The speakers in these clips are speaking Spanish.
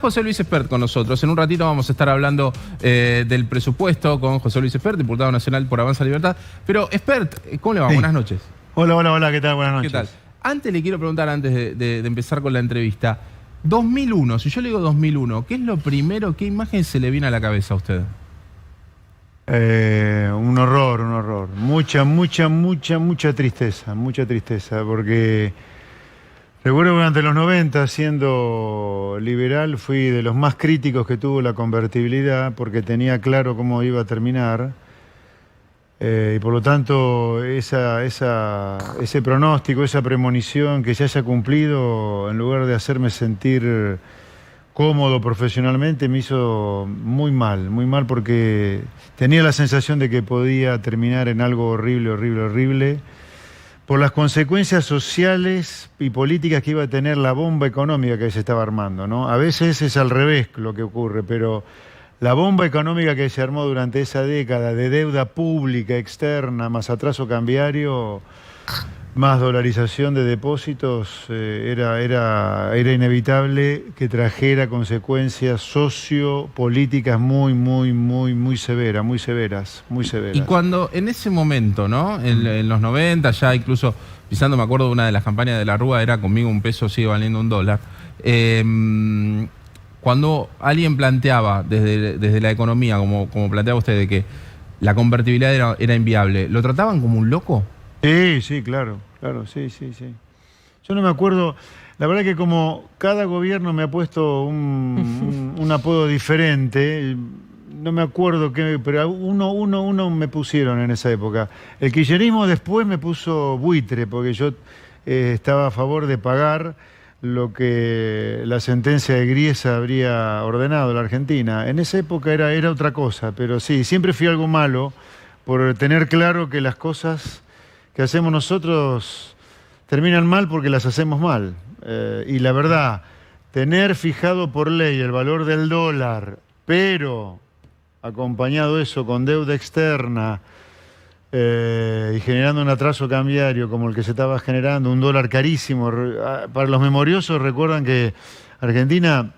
José Luis Espert con nosotros. En un ratito vamos a estar hablando del presupuesto con José Luis Espert, diputado nacional por Avanza Libertad. Pero, Espert, ¿cómo le va? Sí. Buenas noches. Hola, hola, hola, ¿qué tal? Buenas noches. ¿Qué tal? Antes le quiero preguntar, antes de empezar con la entrevista, 2001, si yo le digo 2001, ¿qué es lo primero, qué imagen se le viene a la cabeza a usted? Un horror, un horror. Mucha tristeza, porque recuerdo que durante los 90, siendo liberal, fui de los más críticos que tuvo la convertibilidad, porque tenía claro cómo iba a terminar. Y por lo tanto, ese pronóstico, esa premonición que se haya cumplido, en lugar de hacerme sentir cómodo profesionalmente, me hizo muy mal, porque tenía la sensación de que podía terminar en algo horrible, por las consecuencias sociales y políticas que iba a tener la bomba económica que se estaba armando, ¿no? A veces es al revés lo que ocurre, pero la bomba económica que se armó durante esa década de deuda pública externa, más atraso cambiario, más dolarización de depósitos, era inevitable que trajera consecuencias sociopolíticas muy severas. Y cuando en ese momento, ¿no? En los 90, ya incluso pisando, me acuerdo de una de las campañas de la Rúa, era conmigo un peso sigue valiendo $1. Cuando alguien planteaba desde la economía, como planteaba usted, de que la convertibilidad era inviable, ¿lo trataban como un loco? Sí, claro, sí. Yo no me acuerdo, la verdad que como cada gobierno me ha puesto un apodo diferente, no me acuerdo qué, pero uno me pusieron en esa época. El kirchnerismo después me puso buitre, porque yo estaba a favor de pagar lo que la sentencia de Griesa habría ordenado a la Argentina. En esa época era otra cosa, pero sí, siempre fui algo malo por tener claro que las cosas que hacemos nosotros terminan mal porque las hacemos mal. Y la verdad, tener fijado por ley el valor del dólar, pero acompañado eso con deuda externa y generando un atraso cambiario como el que se estaba generando, un dólar carísimo. Para los memoriosos recuerdan que Argentina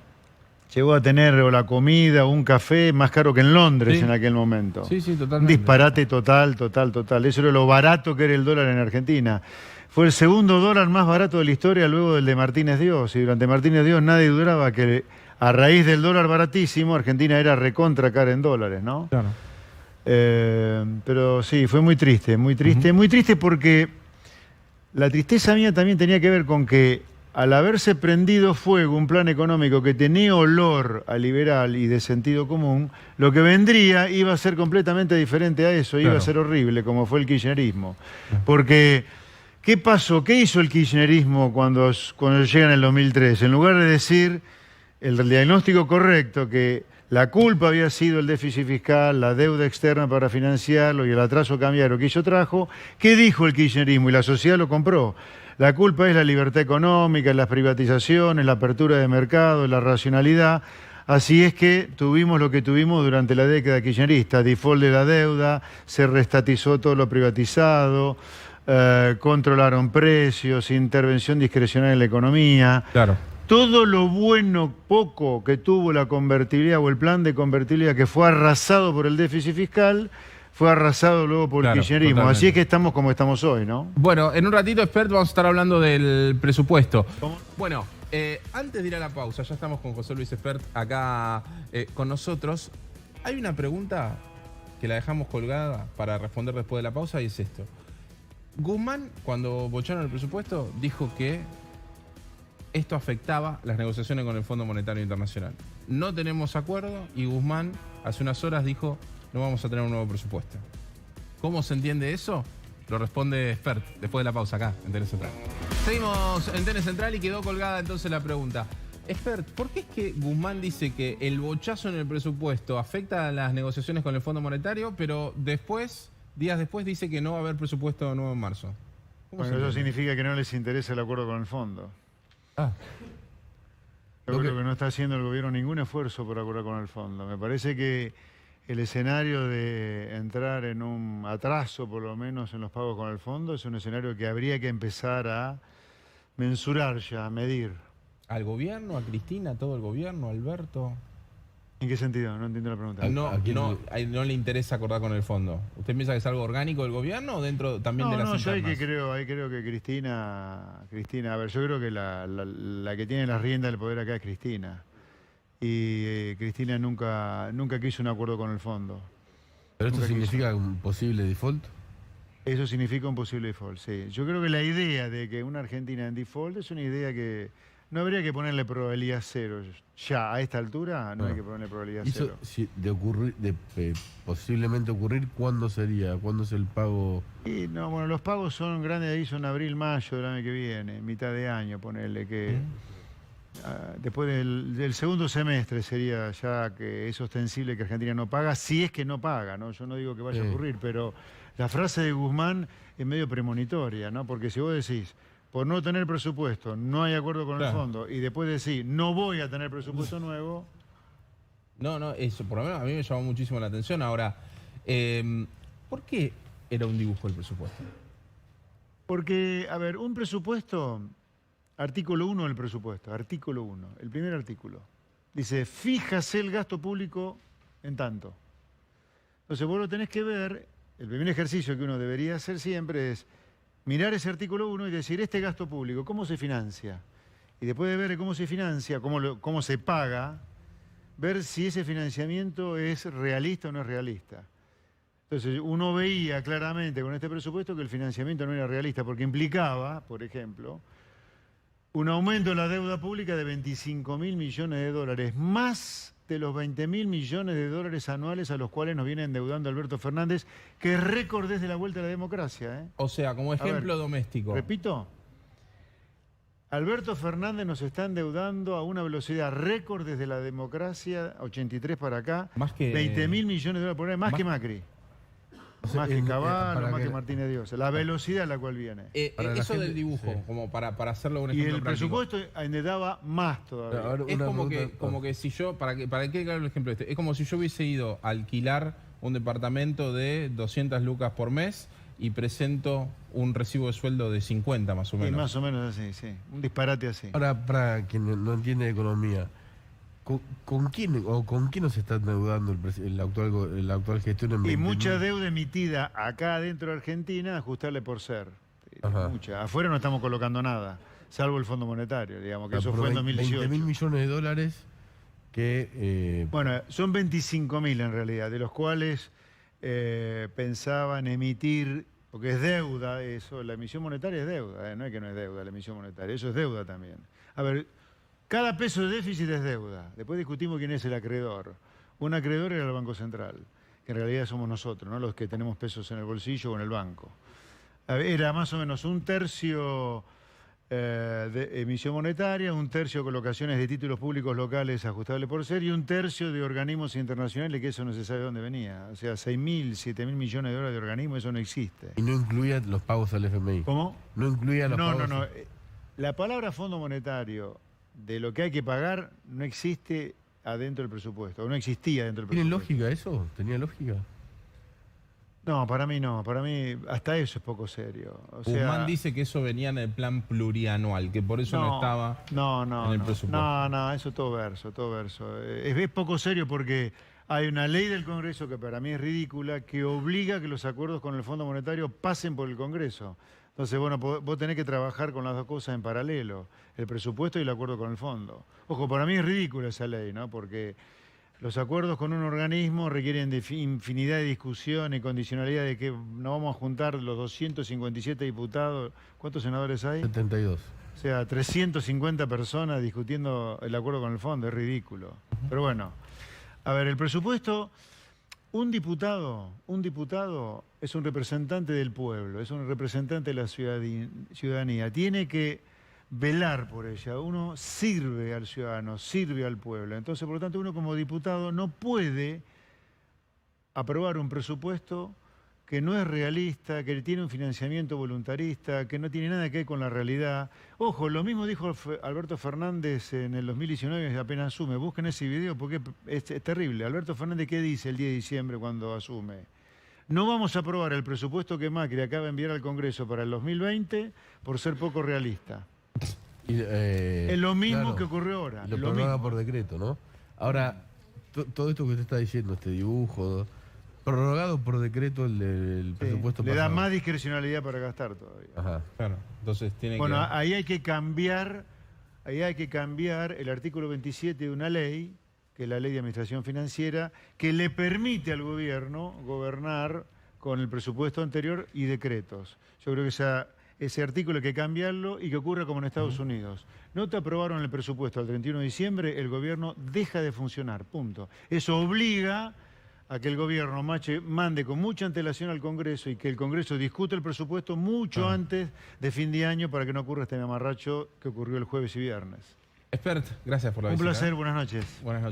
llegó a tener o la comida o un café más caro que en Londres en aquel momento. Sí, totalmente. Un disparate total. Eso era lo barato que era el dólar en Argentina. Fue el segundo dólar más barato de la historia luego del de Martínez Dios. Y durante Martínez Dios nadie dudaba que a raíz del dólar baratísimo, Argentina era recontra cara en dólares, ¿no? Claro. Pero sí, fue muy triste porque la tristeza mía también tenía que ver con que al haberse prendido fuego un plan económico que tenía olor a liberal y de sentido común, lo que vendría iba a ser completamente diferente a eso, iba a ser horrible, como fue el kirchnerismo. Porque, ¿qué pasó? ¿Qué hizo el kirchnerismo cuando llega en el 2003? En lugar de decir el diagnóstico correcto, que la culpa había sido el déficit fiscal, la deuda externa para financiarlo y el atraso cambiario que ello trajo, ¿qué dijo el kirchnerismo? Y la sociedad lo compró. La culpa es la libertad económica, las privatizaciones, la apertura de mercado, la racionalidad. Así es que tuvimos lo que tuvimos durante la década kirchnerista, default de la deuda, se reestatizó todo lo privatizado, controlaron precios, intervención discrecional en la economía. Claro. Todo lo bueno, poco que tuvo la convertibilidad o el plan de convertibilidad que fue arrasado por el déficit fiscal, fue arrasado luego por el kirchnerismo. Totalmente. Así es que estamos como estamos hoy, ¿no? Bueno, en un ratito, Espert, vamos a estar hablando del presupuesto. Bueno, antes de ir a la pausa, ya estamos con José Luis Espert acá con nosotros. Hay una pregunta que la dejamos colgada para responder después de la pausa y es esto. Guzmán, cuando bocharon el presupuesto, dijo que esto afectaba las negociaciones con el Fondo Monetario Internacional. No tenemos acuerdo y Guzmán hace unas horas dijo no vamos a tener un nuevo presupuesto. ¿Cómo se entiende eso? Lo responde Espert después de la pausa acá en TN Central. Seguimos en TN Central y quedó colgada entonces la pregunta. Espert, ¿por qué es que Guzmán dice que el bochazo en el presupuesto afecta a las negociaciones con el Fondo Monetario, pero después, días después, dice que no va a haber presupuesto nuevo en marzo? Bueno, eso significa que no les interesa el acuerdo con el fondo. Yo creo que no está haciendo el gobierno ningún esfuerzo por acordar con el fondo. Me parece que el escenario de entrar en un atraso, por lo menos en los pagos con el fondo, es un escenario que habría que empezar a mensurar ya, a medir. ¿Al gobierno, a Cristina, a todo el gobierno, a Alberto? ¿En qué sentido? No entiendo la pregunta. No le interesa acordar con el fondo. ¿Usted piensa que es algo orgánico del gobierno o dentro también de las yo ahí internas? creo que Cristina, a ver, yo creo que la que tiene las riendas del poder acá es Cristina. Y Cristina nunca quiso un acuerdo con el fondo. ¿Pero esto Nunca significa quiso. un posible default? Eso significa un posible default, sí. Yo creo que la idea de que una Argentina en default es una idea que no habría que ponerle probabilidad cero. Ya, a esta altura, no hay que ponerle probabilidad Eso, cero. si posiblemente ocurrir, ¿cuándo sería? ¿Cuándo es el pago? Y no, bueno, los pagos son grandes ahí, son abril, mayo del año que viene, mitad de año, ponerle que después del segundo semestre sería ya que es ostensible que Argentina no paga, si es que no paga, ¿no? Yo no digo que vaya a ocurrir, pero la frase de Guzmán es medio premonitoria, ¿no? Porque si vos decís, por no tener presupuesto, no hay acuerdo con el fondo, y después decís, no voy a tener presupuesto nuevo. No, eso por lo menos a mí me llamó muchísimo la atención. Ahora, ¿por qué era un dibujo el presupuesto? Porque, a ver, un presupuesto, artículo 1 del presupuesto, artículo 1, el primer artículo, dice, fíjase el gasto público en tanto. Entonces vos lo tenés que ver, el primer ejercicio que uno debería hacer siempre es mirar ese artículo 1 y decir, este gasto público, ¿cómo se financia? Y después de ver cómo se financia, cómo se paga, ver si ese financiamiento es realista o no es realista. Entonces uno veía claramente con este presupuesto que el financiamiento no era realista porque implicaba, por ejemplo, un aumento de la deuda pública de 25.000 millones de dólares, más de los 20.000 millones de dólares anuales a los cuales nos viene endeudando Alberto Fernández, que es récord desde la vuelta a la democracia, ¿eh? O sea, como ejemplo doméstico. Repito, Alberto Fernández nos está endeudando a una velocidad récord desde la democracia, 83 para acá, Más que 20.000 millones de dólares por año, más que Macri. Más que Caballo, más que Martínez Dios. La velocidad a la cual viene. Eso del dibujo, como para hacerlo un ejemplo Y el práctico. presupuesto endeudaba más todavía. Ahora, Es una como pregunta. que si yo, para que quede claro el ejemplo este, es como si yo hubiese ido a alquilar un departamento de 200 lucas por mes y presento un recibo de sueldo de 50 más o Y menos. más o menos así, sí. Un disparate así. Ahora, para quien no entiende de economía, ¿con quién nos está endeudando la actual gestión en Y 20.000? mucha deuda emitida acá dentro de Argentina, ajustarle por ser. Ajá. Mucha. Afuera no estamos colocando nada, salvo el Fondo Monetario, digamos, que eso fue en 2018. 20.000 millones de dólares que... Bueno, son 25.000 en realidad, de los cuales pensaban emitir, porque es deuda eso, la emisión monetaria es deuda, no es que no es deuda la emisión monetaria, eso es deuda también. A ver, cada peso de déficit es deuda. Después discutimos quién es el acreedor. Un acreedor era el Banco Central, que en realidad somos nosotros, ¿no? Los que tenemos pesos en el bolsillo o en el banco. A ver, era más o menos un tercio de emisión monetaria, un tercio de colocaciones de títulos públicos locales ajustables por ser y un tercio de organismos internacionales, que eso no se sabe de dónde venía. O sea, 6.000, 7.000 millones de dólares de organismos, eso no existe. Y no incluía los pagos al FMI. ¿Cómo? No incluía los pagos. No. La palabra Fondo Monetario, de lo que hay que pagar, no existe adentro del presupuesto, o no existía dentro del ¿Tiene presupuesto. lógica eso? ¿Tenía lógica? No, para mí no. Para mí hasta eso es poco serio. O sea, Guzmán dice que eso venía en el plan plurianual, que por eso no estaba en el presupuesto. No, eso todo verso, todo verso. Es poco serio porque hay una ley del Congreso que para mí es ridícula, que obliga a que los acuerdos con el Fondo Monetario pasen por el Congreso. Entonces, bueno, vos tenés que trabajar con las dos cosas en paralelo, el presupuesto y el acuerdo con el fondo. Ojo, para mí es ridícula esa ley, ¿no? Porque los acuerdos con un organismo requieren de infinidad de discusión y condicionalidad de que no vamos a juntar los 257 diputados. ¿Cuántos senadores hay? 72. O sea, 350 personas discutiendo el acuerdo con el fondo, es ridículo. Pero bueno, a ver, el presupuesto, un diputado es un representante del pueblo, es un representante de la ciudadanía. Tiene que velar por ella. Uno sirve al ciudadano, sirve al pueblo. Entonces, por lo tanto, uno como diputado no puede aprobar un presupuesto que no es realista, que tiene un financiamiento voluntarista, que no tiene nada que ver con la realidad. Ojo, lo mismo dijo Alberto Fernández en el 2019, apenas asume. Busquen ese video porque es terrible. Alberto Fernández, ¿qué dice el 10 de diciembre cuando asume? No vamos a aprobar el presupuesto que Macri acaba de enviar al Congreso para el 2020 por ser poco realista. Es lo mismo claro, que ocurrió ahora. y lo lo prorroga mismo. por decreto, ¿no? Ahora, todo esto que usted está diciendo, este dibujo, prorrogado por decreto el Sí, presupuesto le da pasado. más discrecionalidad para gastar todavía. Ajá. Claro, entonces tiene Bueno, que... ahí hay que cambiar el artículo 27 de una ley, que es la Ley de Administración Financiera, que le permite al gobierno gobernar con el presupuesto anterior y decretos. Yo creo que ese artículo hay que cambiarlo y que ocurra como en Estados Unidos. No te aprobaron el presupuesto al 31 de diciembre, el gobierno deja de funcionar, punto. Eso obliga a que el gobierno mande con mucha antelación al Congreso y que el Congreso discute el presupuesto mucho antes de fin de año para que no ocurra este mamarracho que ocurrió el jueves y viernes. Expert, gracias por la Un visita. placer, buenas noches. Buenas noches.